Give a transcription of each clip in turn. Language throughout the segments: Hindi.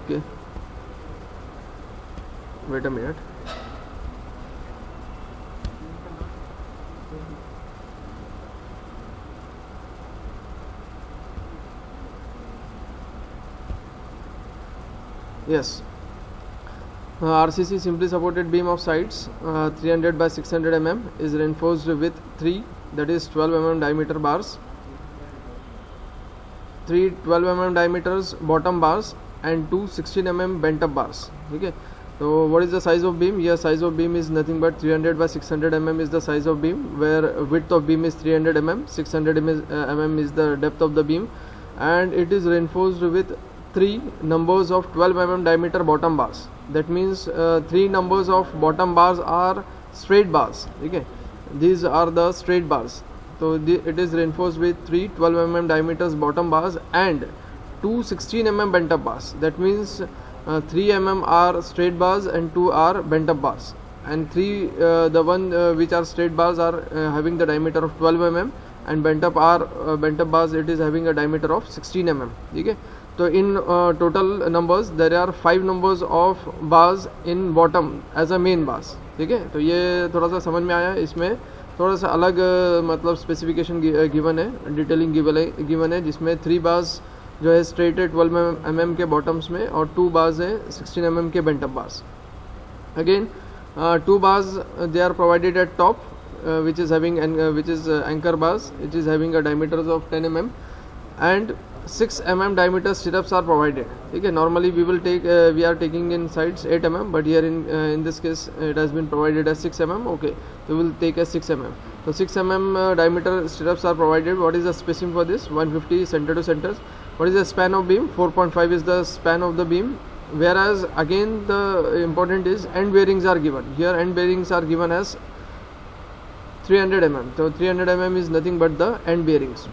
Okay, wait a minute. Yes. RCC simply supported beam of sides 300 by 600 mm is reinforced with 3, that is 12 mm diameter bars, 3 12 mm diameters bottom bars and 2 16 mm bent up bars. Okay, so what is the size of beam? Here size of beam is nothing but 300 by 600 mm is the size of beam, where width of beam is 300 mm, 600 mm is the depth of the beam, and it is reinforced with 3 numbers of 12 mm diameter bottom bars. That means 3 numbers of bottom bars are straight bars. Okay, these are the straight bars. So it is reinforced with 3 12 mm diameters bottom bars and 2 16 mm bent up bars. That means 3 mm are straight bars and 2 are bent up bars, and 3 the one which are straight bars are having the diameter of 12 mm, and bent up bars it is having a diameter of 16 mm. Okay, so in total numbers there are 5 numbers of bars in bottom as a main bars. ठीक है, तो ये थोड़ा सा समझ में आया. इसमें थोड़ा सा अलग मतलब स्पेसिफिकेशन गिवन है, डिटेलिंग गिवन है, जिसमें 3 बार्स जो है स्ट्रेट है 12 mm के बॉटम्स में और 2 बार्स है 16 mm के bent up bars. Again 2 bars they are provided at top which is having anchor bars, which is having a diameter of 10 mm, and 6 mm diameter stirrups are provided. Okay, normally we are taking in sides 8 mm, but here in this case it has been provided as 6 mm. Okay, so we will take as 6 mm. So 6 mm diameter stirrups are provided. What is the spacing for this? 150 center to center. What is the span of beam? 4.5 is the span of the beam. Whereas again the important is end bearings are given. Here end bearings are given as 300 mm. So 300 mm is nothing but the end bearings.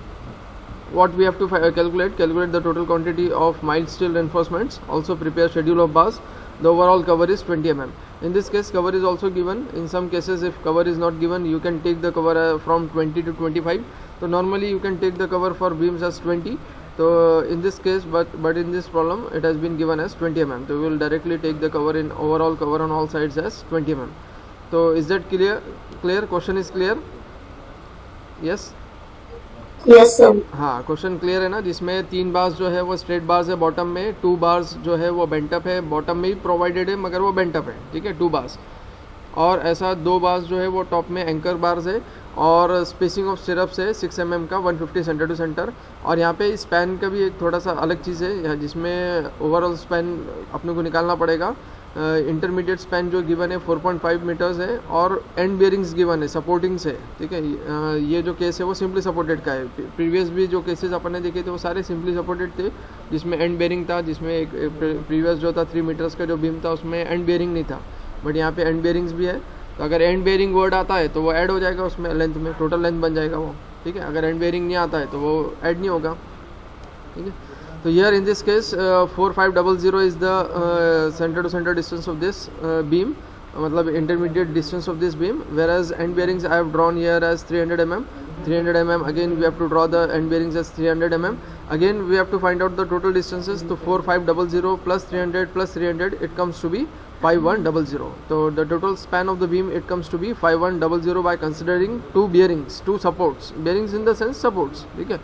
What we have to calculate the total quantity of mild steel reinforcements, also prepare schedule of bars. The overall cover is 20 mm. In this case cover is also given. In some cases if cover is not given, you can take the cover from 20 to 25. So normally you can take the cover for beams as 20. So in this case, but in this problem it has been given as 20 mm. So we will directly take the cover in overall cover on all sides as 20 mm. So is that clear? Question is clear? Yes. Yes sir. हाँ, क्वेश्चन क्लियर है ना, जिसमें 3 बार्स जो है वो स्ट्रेट बार्स है बॉटम में, 2 बार्स जो है वो बेंटअप है, बॉटम में ही प्रोवाइडेड है मगर वो बेंटअप है. ठीक है, 2 बार्स, और ऐसा 2 बार्स जो है वो टॉप में एंकर बार्स है, और स्पेसिंग ऑफ स्टिरप्स है 6 mm का 150 सेंटर टू सेंटर. और यहाँ पे स्पैन का भी एक थोड़ा सा अलग चीज़ है, जिसमें ओवरऑल स्पैन अपने को निकालना पड़ेगा. इंटरमीडिएट स्पैन जो गिवन है 4.5 मीटर्स है, और एंड बेयरिंग्स गिवन है सपोर्टिंग से. ठीक है, ये जो केस है वो सिंपली सपोर्टेड का है. प्रीवियस भी जो केसेस अपन ने देखे थे वो सारे सिंपली सपोर्टेड थे, जिसमें एंड बेयरिंग था, जिसमें एक प्रीवियस जो था 3 मीटर्स का जो बीम था उसमें एंड बेयरिंग नहीं था, बट यहाँ पे एंड बेयरिंग्स भी है. तो अगर एंड बेयरिंग वर्ड आता है तो वो ऐड हो जाएगा उसमें, लेंथ में टोटल लेंथ बन जाएगा वो. ठीक है, अगर एंड बेयरिंग नहीं आता है तो वो ऐड नहीं होगा. ठीक है, so here in this case 4500 is the center to center distance of this beam, मतलब intermediate distance of this beam, whereas end bearings I have drawn here as 300 mm. Again we have to draw the end bearings as 300 mm. Again we have to find out the total distances. So 4500 plus 300 plus 300 it comes to be 5100. So the total span of the beam it comes to be 5100 by considering 2 bearings, 2 supports. Bearings in the sense supports. ठीक है,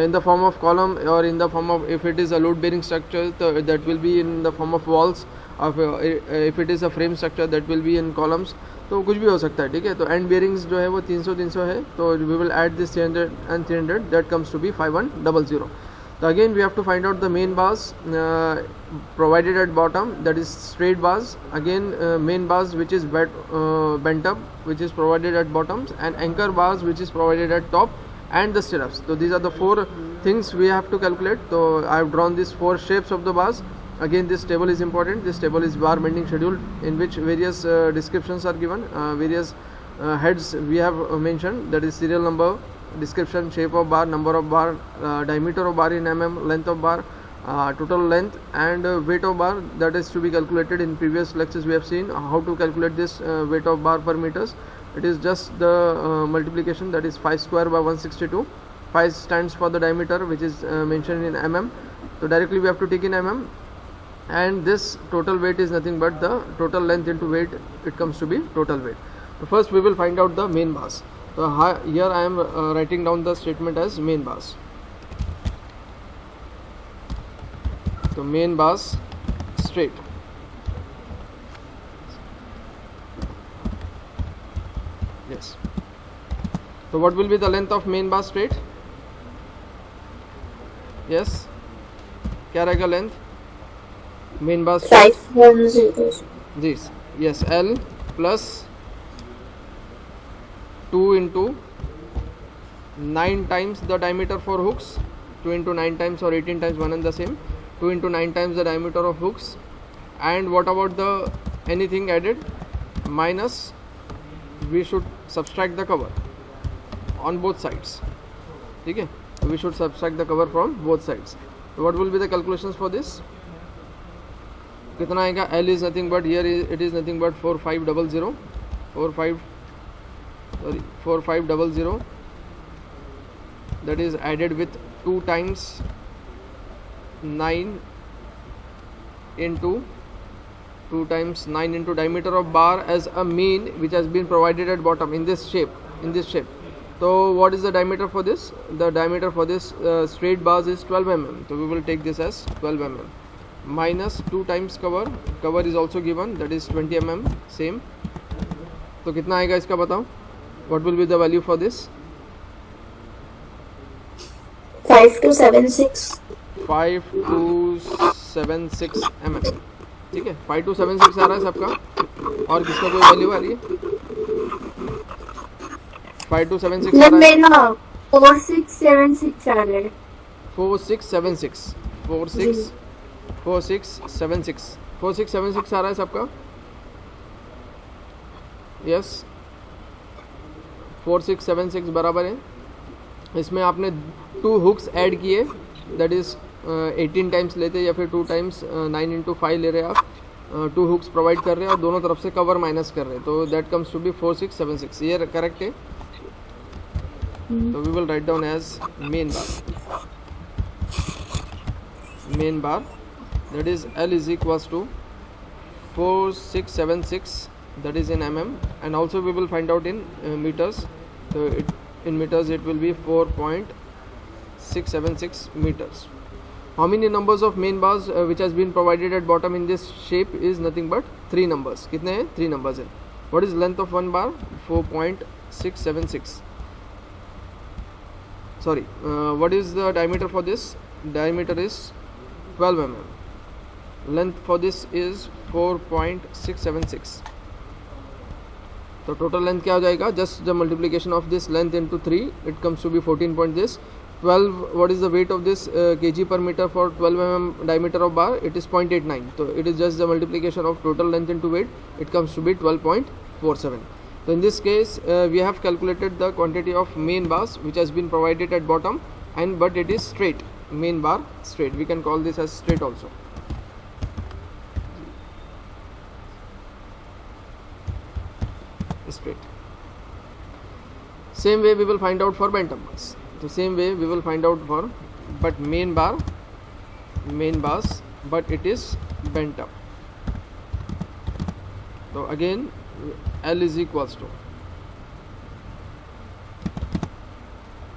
in the form of column, or in the form of, if it is a load bearing structure that will be in the form of walls, if it is a frame structure that will be in columns. तो कुछ भी हो सकता है. ठीक है, तो एंड बेयरिंग्स जो है वो 300 है, तो we will add this 300 and 300, that comes to be 5100. So again we have to find out the main bars provided at bottom, that is straight bars. Again main bars which is bent up, which is provided at bottoms, and anchor bars which is provided at top, and the stirrups. So these are the 4 things we have to calculate. So I have drawn these 4 shapes of the bars. Again this table is important. This table is bar bending schedule, in which various descriptions are given, various heads we have mentioned, that is serial number, description, shape of bar, number of bar, diameter of bar in mm, length of bar, total length, and weight of bar that is to be calculated. In previous lectures we have seen how to calculate this weight of bar per meters. It is just the multiplication, that is 5 square by 162. 5 stands for the diameter which is mentioned in mm, so directly we have to take in mm. and this total weight is nothing but the total length into weight, it comes to be total weight. So first we will find out the main bars. So here I am writing down the statement as main bars. So main bars straight. Yes. So what will be the length of main bar straight? Yes, क्या रहेगा length main bar straight? 510. This, yes, L plus 2 into 9 times the diameter for hooks, 2 into 9 times or 18 times, one and the same, 2 into 9 times the diameter of hooks. And what about the anything added? Minus, we should subtract the cover on both sides. ठीक है, we should subtract the cover from both sides. So what will be the calculations for this? कितना आएगा? L is nothing but, here it is nothing but 4500, 4500, that is added with 2 times 9 into 2 times 9 into diameter of bar as a mean which has been provided at bottom in this shape. So what is the diameter for this? The diameter for this straight bars is 12 mm. So we will take this as 12 mm minus 2 times cover is also given, that is 20 mm, same. तो कितना आएगा इसका बताओ? What will be the value for this? 5276. 5276 mm. ठीक है, 5276 आ रहा है सबका, और किसका कोई वैल्यू आ रही है? 5276 आ रहा है। मेरा 4676 आ रहा है। 4676 आ रहा है सबका। यस, 4676 बराबर है। इसमें आपने 2 हुक्स ऐड किए, दैट इज 18 टाइम्स लेते या फिर 2 टाइम्स 9 into 5 ले रहे हैं आप, 2 हुक्स प्रोवाइड कर रहे हैं और दोनों तरफ से कवर माइनस कर रहे हैं, तो दैट कम्स टू बी 4676। ये करेक्ट है? तो we will write down as main bar that is L is equals to 4676, that is in mm, and also we will find out in meters. So in meters it will be 4.676 meters. How many numbers of main bars which has been provided at bottom in this shape is nothing but 3 numbers. कितने हैं? 3 numbers है. What is length of one bar? 4.676. Sorry, what is the diameter for this? Diameter is 12 mm. Length for this is 4.676. तो total length क्या हो जाएगा? Just the multiplication of this length into 3, it comes to be 14 point this. 12, what is the weight of this kg per meter for 12 mm diameter of bar? It is 0.89. So it is just the multiplication of total length into weight, it comes to be 12.47. So in this case we have calculated the quantity of main bars which has been provided at bottom, and but it is straight, main bar straight. We can call this as straight also. Straight. Same way we will find out for bent up bars. The same way we will find out for, but main bars, but it is bent up. So again L is equals to,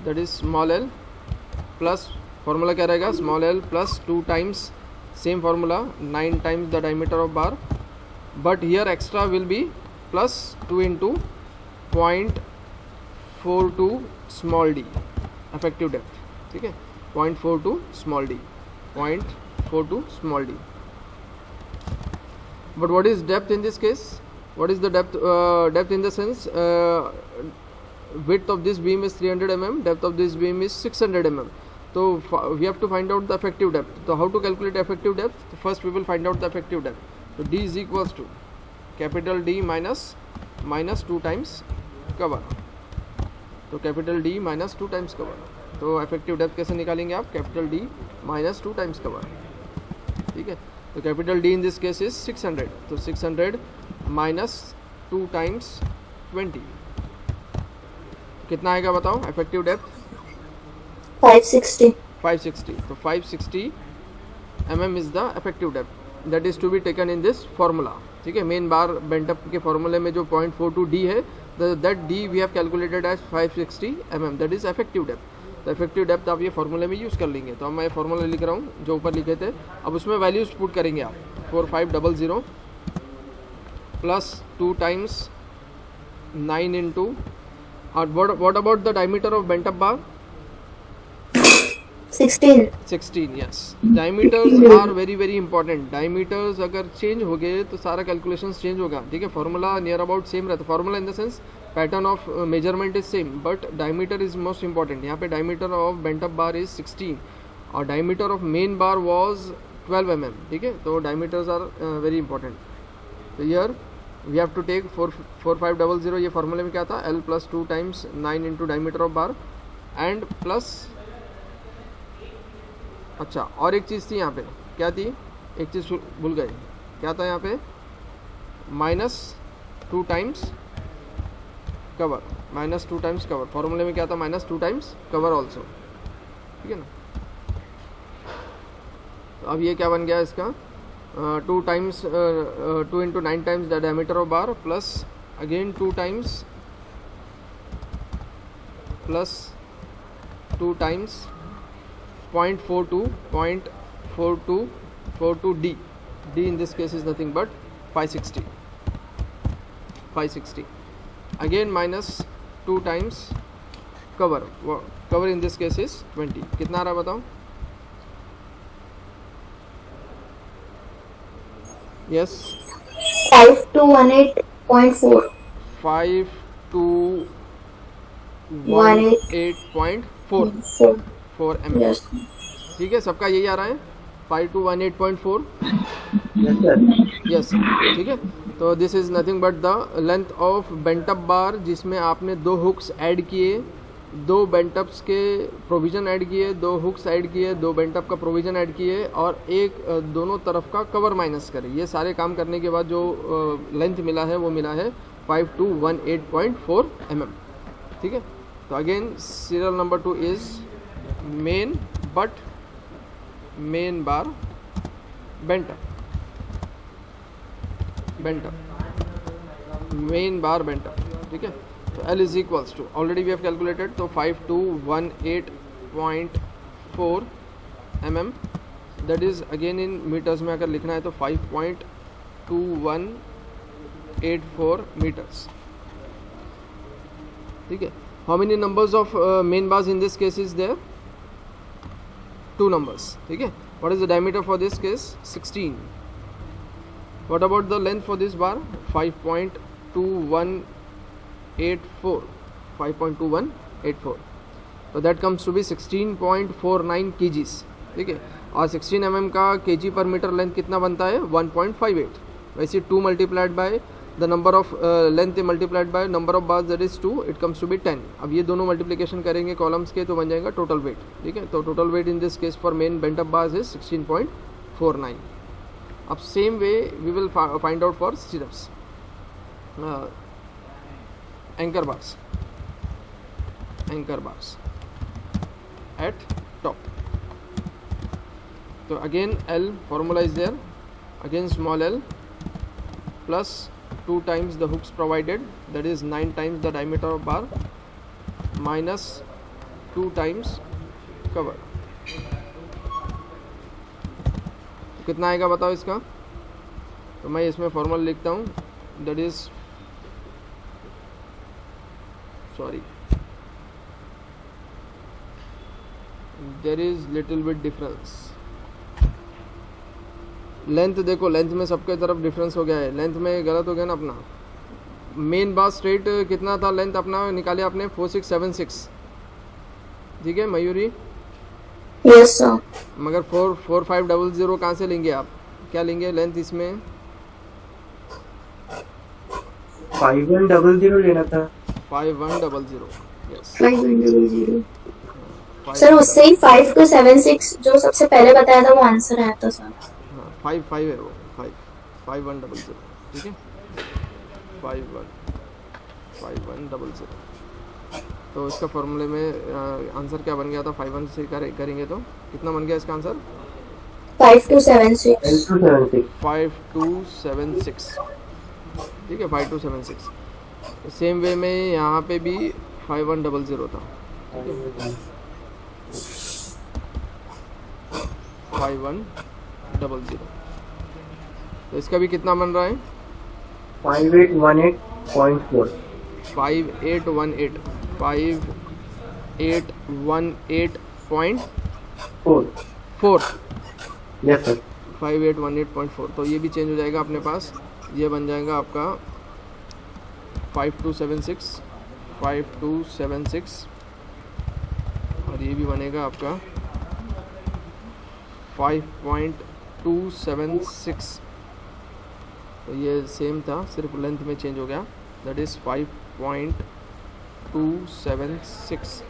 that is small l plus, formula क्या रहेगा? Small l plus 2 times, same formula, 9 times the diameter of bar, but here extra will be plus 2 into 0.42 small d effective depth. ठीक है, 0.42 small d, 0.42 small d. But what is depth in this case? What is the depth? Depth in the sense width of this beam is 300 mm, depth of this beam is 600 mm. So we have to find out the effective depth. So how to calculate effective depth? First we will find out the effective depth. So D is equals to capital D minus 2 times cover. तो capital D minus 2 times cover. तो effective depth कैसे निकालेंगे आप? Capital D minus 2 times cover. ठीक है, तो capital D in this case is 600. तो 600 minus 2 times 20, कितना आएगा बताओ? effective depth 560. 560. तो 560 mm is the effective depth. That is to be taken in this formula, ठीक है। मेन बार बेंट अप के फार्मूले में जो 0.42 डी है, that d we have calculated as 560 mm, दैट इज़ इफेक्टिव डेप्थ। तो इफेक्टिव डेप्थ आप ये फार्मूले में यूज़ कर लेंगे। तो अब मैं फार्मूला लिख रहा हूँ जो ऊपर लिखे थे, अब उसमें वैल्यूज़ पुट करेंगे आप। 4500 प्लस 2 टाइम्स 9 इंटू, और what about the diameter of bent up bar? 16, yes. Diameters are very very important. Diameters अगर चेंज हो गए तो सारा कैलकुलेशंस चेंज होगा, ठीक है। फार्मूला नियर अबाउट सेम रहता है, formula in the sense pattern of measurement is same, but diameter is most important. यहाँ पे diameter of bent up bar is 16 और diameter of main bar was 12 mm, ठीक है। तो डायमीटर्स आर वेरी इंपॉर्टेंट। तो here we have to take 4500, ये फार्मूले में क्या था, L plus 2 times 9 into diameter of bar and plus, अच्छा और एक चीज़ थी यहाँ पे, क्या थी, एक चीज़ भूल गए, क्या था यहाँ पे, -2 टाइम्स कवर, -2 टाइम्स कवर। फॉर्मूले में क्या था, -2 टाइम्स कवर ऑल्सो, ठीक है ना। तो अब ये क्या बन गया इसका, 2 times 2 into 9 times the diameter of bar plus again 2 times plus 2 times 0.42 D. D in this case is nothing but 560. Again minus 2 times cover. Cover in this case is 20. कितना आ रहा है बताओ? Yes. 5218.4. 5218.4 mm. Yes. ठीक है, सबका यही आ रहा है 5218.4। यस, ठीक है। तो this is nothing but the length of bent up bar, जिसमें आपने 2 हुक्स ऐड किए, 2 बेंटअप्स के प्रोविज़न ऐड किए, 2 हुक्स ऐड किए, 2 बेंटअप का प्रोविज़न ऐड किए और एक दोनों तरफ का कवर माइनस करे। ये सारे काम करने के बाद जो लेंथ मिला है वो मिला है 5218.4 mm, ठीक है। तो again serial number 2 is main but main bar bent up, main bar bent up, ठीक है। तो L is equals to, already we have calculated, तो 5218.4 mm, that is again in meters में अगर लिखना है तो 5.2184 मीटर्स, ठीक है। How many numbers of main bars in this case is there? 2 numbers, ठीक है। What is the diameter for this case? 16. What about the length for this bar? 5.2184. So that comes to be 16.49 kgs, ठीक है। और 16 mm का kg पर मीटर लेंथ कितना बनता है? 1.58. वैसे 2 multiplied by the number of length multiplied by number of bars, that is 2, it comes to be 10। अब ये दोनों मल्टीप्लिकेशन करेंगे कॉलम्स के तो बन जाएगा टोटल वेट, ठीक है। तो total weight in this case for main bent up bars is 16.49। अब same way we will find out for stirrups, anchor bars at top. तो again L formula is there, again small l plus 2 times the hooks provided, that is 9 times the diameter of bar minus 2 times cover। तो कितना आएगा बताओ इसका? तो मैं इसमें फॉर्मूला लिखता हूँ, that is sorry there is little bit difference। Length देखो, लेंथ में सबके तरफ डिफरेंस हो गया है, लेंथ में गलत हो गया ना अपना। मेन बार स्ट्रेट कितना था लेंथ अपना, निकाले आपने 4676, ठीक है मयूरी? Yes sir. मगर 4500 कहाँ से लेंगे आप, क्या लेंगे लेंथ इसमें? 5100 लेना था। 5100, यस 5100 सर। उससे ही 5276 जो सबसे पहले बताया था वो आंसर आया था सर। 55 है वो, 5100, ठीक है। 5100। तो इसका फॉर्मूले में आंसर क्या बन गया था? 51 से करेंगे तो कितना बन गया इसका आंसर? 5276 5276, ठीक है 5276। सेम वे में यहाँ पे भी 5100 था, ठीक है 5100। तो इसका भी कितना बन रहा है 5818.4 5818 5818.4 यस सर 5818.4। तो ये भी चेंज हो जाएगा अपने पास, ये बन जाएगा आपका 5276 और ये भी बनेगा आपका 5.276। तो ये सेम था, सिर्फ लेंथ में चेंज हो गया, दैट इज़ 5.276,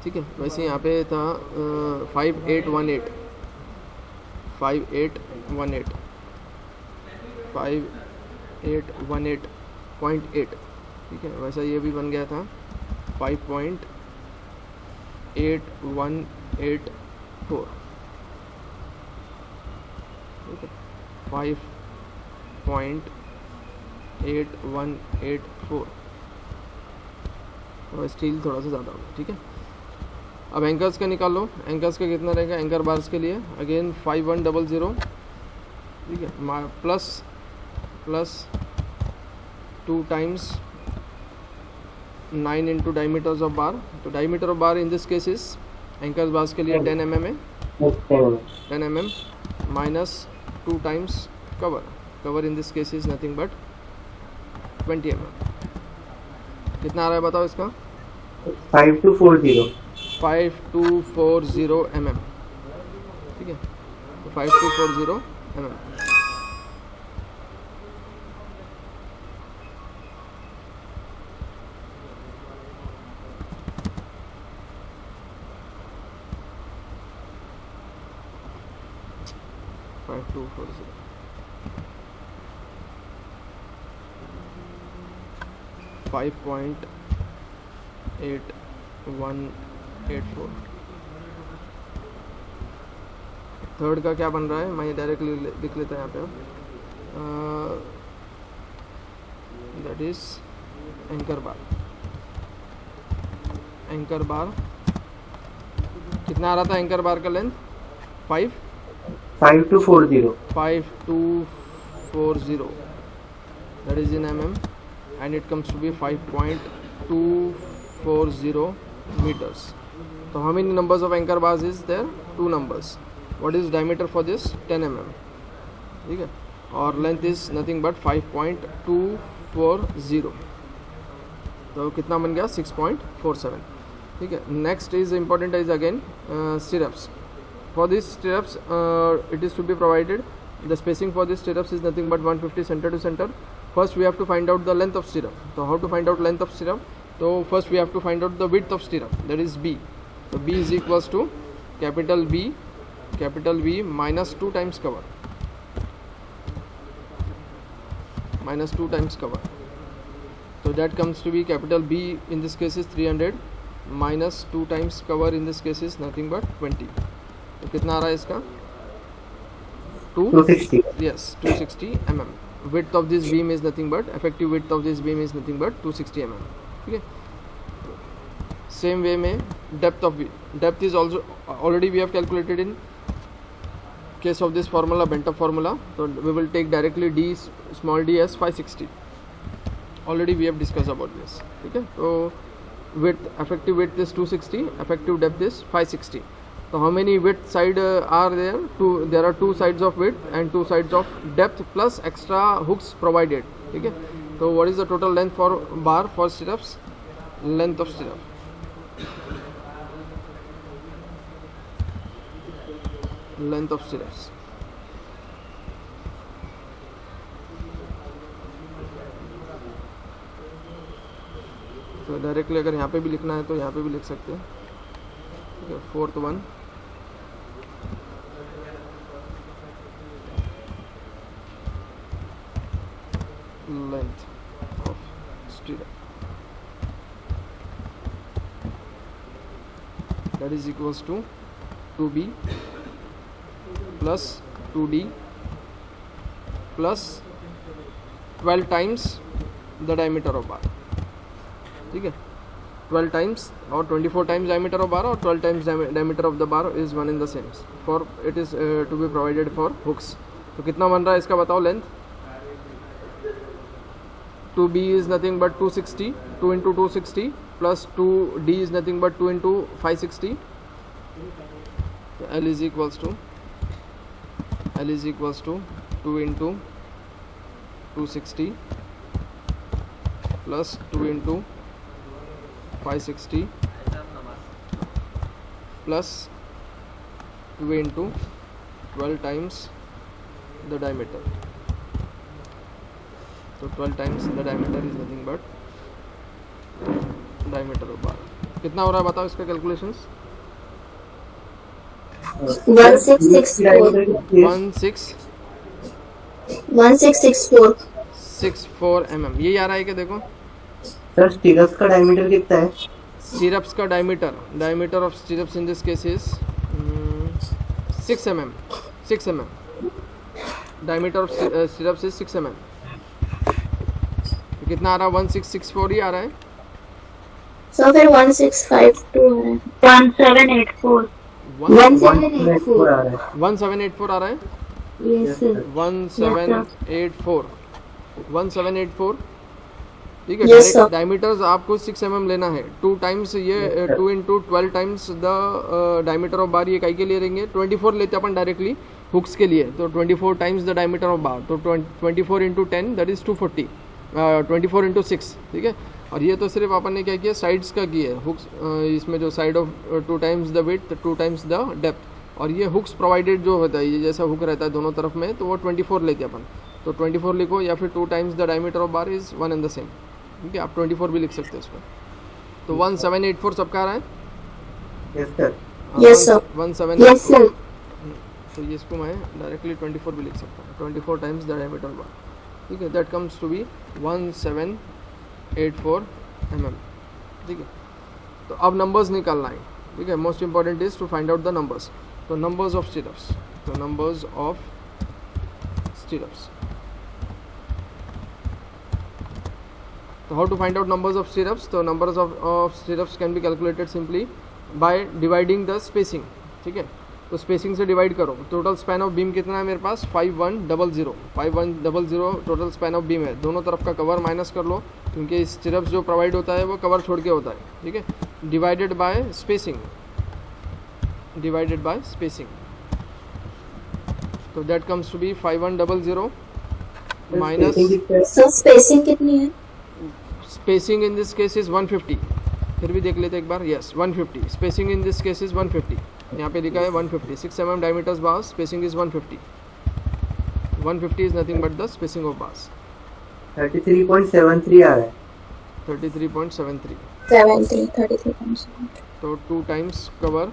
ठीक है। वैसे यहाँ पे था 5818 5818.8, ठीक है। वैसा ये भी बन गया था 5.8184, ठीक है 5.8184 और स्टील थोड़ा सा ज़्यादा होगा, ठीक है। अब एंकर्स का निकाल लो, एंकर्स का कितना रहेगा एंकर बार्स के लिए, अगेन 5100, ठीक है, plus 2 times 9 into diameters of bar। तो diameter of bar in this case is anchors bars के लिए 10 mm है, 10 mm minus 2 times cover in this case is nothing but 20 mm। कितना आ रहा है बताओ इसका 5240 mm, ठीक है। तो 5240 mm, फाइव पॉइंट 8184। थर्ड का क्या बन रहा है, मैं डायरेक्टली लिख लेता है यहाँ पे, दैट इज एंकर बार कितना आ रहा था एंकर बार का length 5240, that is in mm and it comes to be 5.240 meters। So how many numbers of anchor bars is there? 2 numbers। What is diameter for this? 10 mm, ठीक है, और लेंथ इज नथिंग बट 5.240, तो कितना बन गया 6.47, ठीक है। Next is important is again stirrups। For these stirrups it is to be provided, the spacing for these stirrups is nothing but 150 center to center। First we have to find out the length of stirrup। So how to find out length of stirrup? So first we have to find out the width of stirrup, that is B। So B is equals to capital B minus 2 times cover, minus 2 times cover। So that comes to be capital B in this case is 300 minus 2 times cover in this case is nothing but 20। तो कितना आ रहा है इसका 260, yes 260 mm। width of this beam is nothing but, effective width of this beam is nothing but 260 mm, ठीक है। सेम वे में depth is also already we have calculated in case of this formula, Bentop formula। so we will take directly d small d as 560, already we have discussed about this, ठीक है। तो width, effective width is 260, effective depth is 560। So how many width side are there? There are 2 sides of width and 2 sides of depth plus extra hooks provided, ठीक है। So what is the total length for bar for stirrups? Length of stirrups, तो डायरेक्टली अगर यहाँ पे भी लिखना है तो यहाँ पे भी लिख सकते हैं, ठीक है। Fourth one length of stirrup, that is equals to 2b plus 2d plus 12 times the diameter of बार, ठीक है, 12 टाइम्स और 24 टाइम्स डायमीटर ऑफ बार और 12 times diameter of the bar is one in the same for it is to be provided for hooks. तो कितना बन रहा है इसका बताओ length? 2b is nothing but 260, 2 into 260 plus 2d is nothing but 2 into 560. So L is equals to 2 into 260 plus 2 into 560 plus 2 into 12 times the diameter. So 12 times the diameter is nothing but diameter of bar. कितना हो रहा है बताओ इसका कैलकुलेशंस? 1664 mm। यही आ रहा है क्या? देखो सर स्टीरप्स का डायमीटर कितना है? स्टीरप्स का diameter of stirrups in this case is 6 mm। Diameter of stirrups is 6 mm। कितना आ रहा है? 1664 ही आ रहा है। सो फिर 1652 आ रहा है। 1784 आ रहा है। 1784 आ रहा है। Yes sir. 1784 ठीक है। Yes, sir. डायमीटर्स आपको 6 mm लेना है। 2 टाइम्स ये 2 into 12 times the diameter of बार, ये काई के लिए लेंगे? 24 लेते अपन डायरेक्टली हुक्स के लिए, तो 24 टाइम्स द डायमीटर ऑफ बार, तो 24 into 10 दैट इज 240, 24 into 6, ठीक है। और ये तो सिर्फ अपन ने क्या किया, साइड्स का किया है हुक्स, इसमें जो side of 2 times the width 2 times the depth, और ये हुक्स प्रोवाइडेड जो होता है, ये जैसा हुक रहता है दोनों तरफ में, तो वो 24 लेते हैं अपन, तो 24 लिखो, या फिर 2 times the diameter of bar is one and the same, ठीक है। आप 24 भी लिख सकते हैं इसमें। तो 1784 सबका आ रहा है? Yes sir. Yes, sir. 1784। Yes, sir. तो ये इसको मैं डायरेक्टली 24 भी लिख सकता हूँ, 24 टाइम्स द डायमीटर बार, ठीक है। That comes to be 1784 mm, ठीक है। तो अब नंबर्स निकालना है, ठीक है। Most important is to find out the numbers. तो नंबर्स ऑफ स्टीरप्स, तो नंबर्स ऑफ स्टीरप्स, तो how to find out numbers of stirrups? तो numbers of stirrups can be calculated simply by dividing the spacing, ठीक है। तो स्पेसिंग से डिवाइड करो। टोटल स्पैन ऑफ बीम कितना है मेरे पास? 5100 टोटल स्पैन ऑफ बीम है। दोनों तरफ का कवर माइनस कर लो, क्योंकि स्टीरप्स जो प्रोवाइड होता है वो कवर छोड़ के होता है, ठीक है। डिवाइडेड बाय स्पेसिंग, तो that comes to be 5100 minus sir spacing कितनी है? Spacing in this case is 150। फिर भी देख लेते एक बार। Yes 150 spacing in this case is 150। यहाँ पे लिखा है 150, 6 mm diameters bars, spacing is 150 is nothing but the spacing of bars. 33.73 आ रहा है। 33.73, 33.7 तो 2 times cover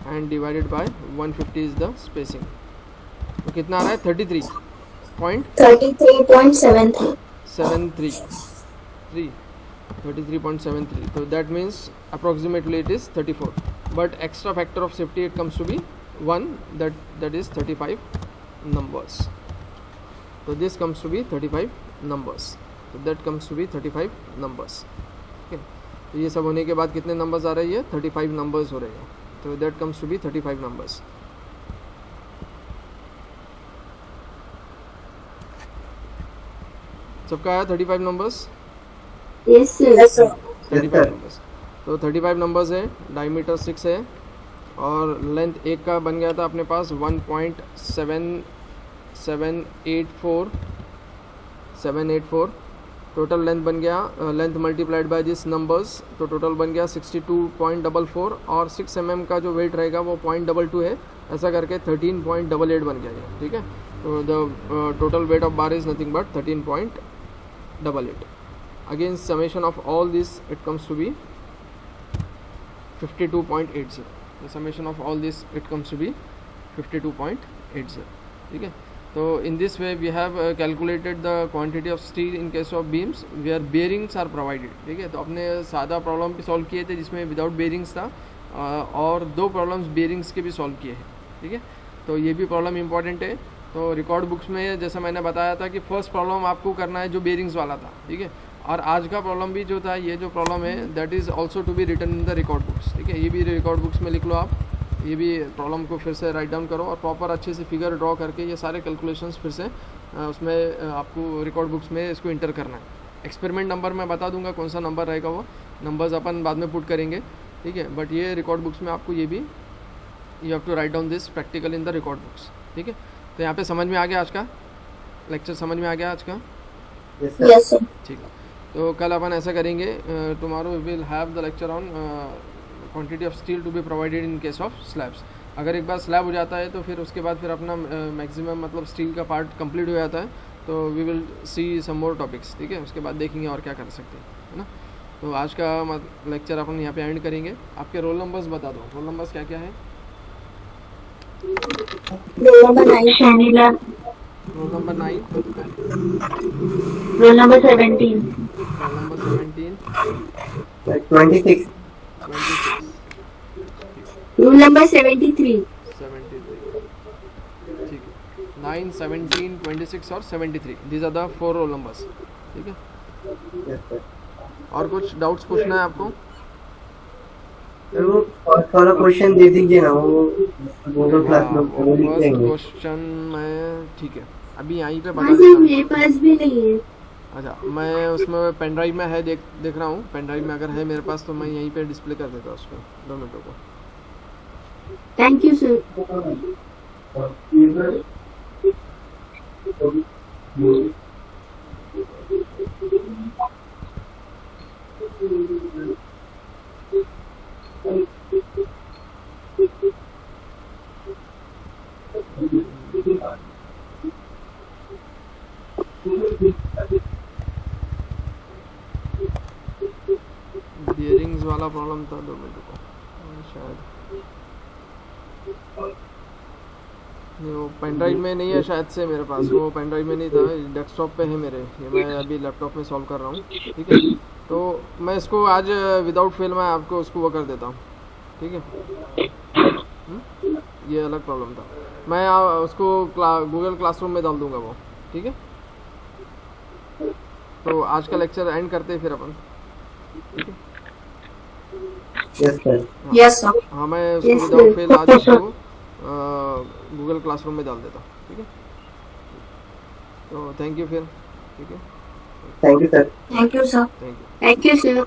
and divided bye 150 is the spacing. तो कितना आ रहा है? 33.73, so that means approximately it is 34, but extra factor of safety it comes to be 1, that is 35 numbers. So this comes to be 35 numbers, so that comes to be 35 numbers, okay। तो ये सब होने के बाद कितने नंबर्स आ रहे हैं? 35 नंबर्स हो रहे हैं, तो that comes to be 35 numbers। सबका आया 35 नंबर्स? Yes sir. 35 नंबर्स, तो 35 नंबर्स है, डायमीटर 6 है, और लेंथ एक का बन गया था अपने पास 1.784, टोटल लेंथ बन गया, length multiplied by this numbers, तो टोटल बन गया 62.44, और 6 mm का जो वेट रहेगा वो 0.22 है, ऐसा करके 13.88 बन गया है, ठीक है। तो the total weight of bar is nothing but 13.88। Again summation of all this it comes to be 52.80। The summation of all this it comes to be 52.80, ठीक है। तो in this way we have calculated the quantity of steel in case of beams where bearings are provided, ठीक है। तो अपने सादा प्रॉब्लम भी सॉल्व किए थे जिसमें विदाउट बेरिंग्स था, और 2 प्रॉब्लम्स बेरिंग्स के भी सॉल्व किए हैं, ठीक है। तो ये भी प्रॉब्लम इंपॉर्टेंट है। तो रिकॉर्ड बुक्स में जैसा मैंने बताया था कि फर्स्ट प्रॉब्लम आपको करना है जो बेरिंग्स वाला था, ठीक है। और आज का प्रॉब्लम भी जो था, ये जो प्रॉब्लम है that is also to be written in the record books, ठीक है। ये भी रिकॉर्ड बुक्स में लिख लो आप, ये भी प्रॉब्लम को फिर से राइट डाउन करो और प्रॉपर अच्छे से फिगर ड्रॉ करके ये सारे कैलकुलेशंस फिर से उसमें आपको रिकॉर्ड बुक्स में इसको इंटर करना है। एक्सपेरिमेंट नंबर मैं बता दूंगा कौन सा नंबर रहेगा, वो नंबर्स अपन बाद में पुट करेंगे, ठीक है। बट ये रिकॉर्ड बुक्स में आपको ये भी you have to write down this practical in the record books, ठीक है। तो यहाँ पे समझ में आ गया, आज का लेक्चर समझ में आ गया आज का, यस सर। ठीक है। तो कल अपन ऐसा करेंगे, tomorrow we will have the lecture on quantity of steel to be provided in case of slabs. अगर एक बार स्लैब हो जाता है तो फिर उसके बाद फिर अपना मैक्सिमम मतलब स्टील का पार्ट कंप्लीट हो जाता है, तो we will see some more topics, ठीक है। उसके बाद देखेंगे और क्या कर सकते हैं, है ना। तो आज का लेक्चर अपन यहाँ पे एंड करेंगे। आपके रोल नंबर्स बता दो, रोल नंबर्स क्या क्या है? Roll number 9 Shainila, roll number 9, roll number 17, roll number 17, 26. 26, roll number 73, 73, ठीक है। 9, 17, 26 और 73, these are the 4 roll numbers, ठीक है। Yes, sir. और कुछ डाउट्स पूछना है आपको? सर वो फर्स्ट वाला क्वेश्चन दे दीजिए ना, वो गूगल क्लास में वो लिख फर्स्ट लेंगे। क्वेश्चन मैं, ठीक है, अभी यहीं पे बता हाँ देता सर हूँ। मेरे पास भी नहीं है। अच्छा, मैं उसमें पेन ड्राइव में है, देख रहा हूँ। पेन ड्राइव में अगर है मेरे पास तो मैं यहीं पे डिस्प्ले कर देता हूँ उसको, 2 मिनटों को। Thank you sir. बियरिंग्स वाला प्रॉब्लम था, 2 मिनट को शायद नहीं, वो पेन ड्राइव में नहीं है शायद से मेरे पास, वो पेन ड्राइव में नहीं था, डेस्कटॉप पे है मेरे, ये मैं अभी लैपटॉप में सॉल्व कर रहा हूँ, ठीक है। तो मैं इसको आज विदाउट फेल मैं आपको उसको वो कर देता हूँ, ठीक है। ये अलग प्रॉब्लम था, मैं उसको गूगल क्लासरूम में डाल दूंगा वो, ठीक है। तो आज का लेक्चर एंड करते हैं फिर अपन, ठीक है। Yes sir. Yes sir. हाँ, मैं उसको Yes, विदाउट sir. फेल आज उसको गूगल क्लासरूम में डाल देता हूँ, ठीक है। तो थैंक यू फिर, ठीक है, thank you sir. Thank you sir. Thank you. Thank you sir.